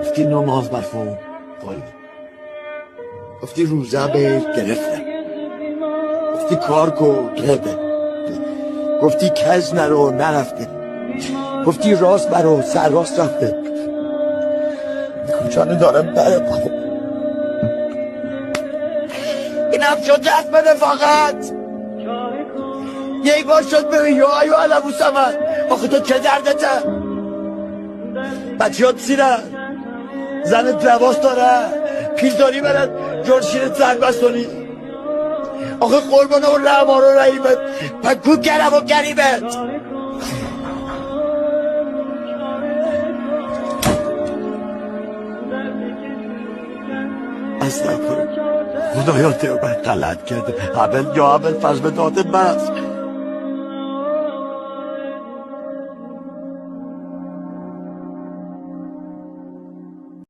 گفتی نماز مفهوم گفتی روزه به گرفتم، گفتی کار کو گرده، گفتی کج نرو نرفته، گفتی راست برو سر راست رفته. کجانه دارم بره بابا، اینم شد دست بده فقط یک بار شد ببین یا ایو علمو سمن. آخه تو چه دردته؟ بچه ها سیرن، زنت لباس داره، پیل داری برد جرشیرت زنگ بستونی. آخه قربانه و رحمه رو رحیمت پکو گرم و گریبت. استغفر خدایا تو من غلط کرده. اول فضل داده من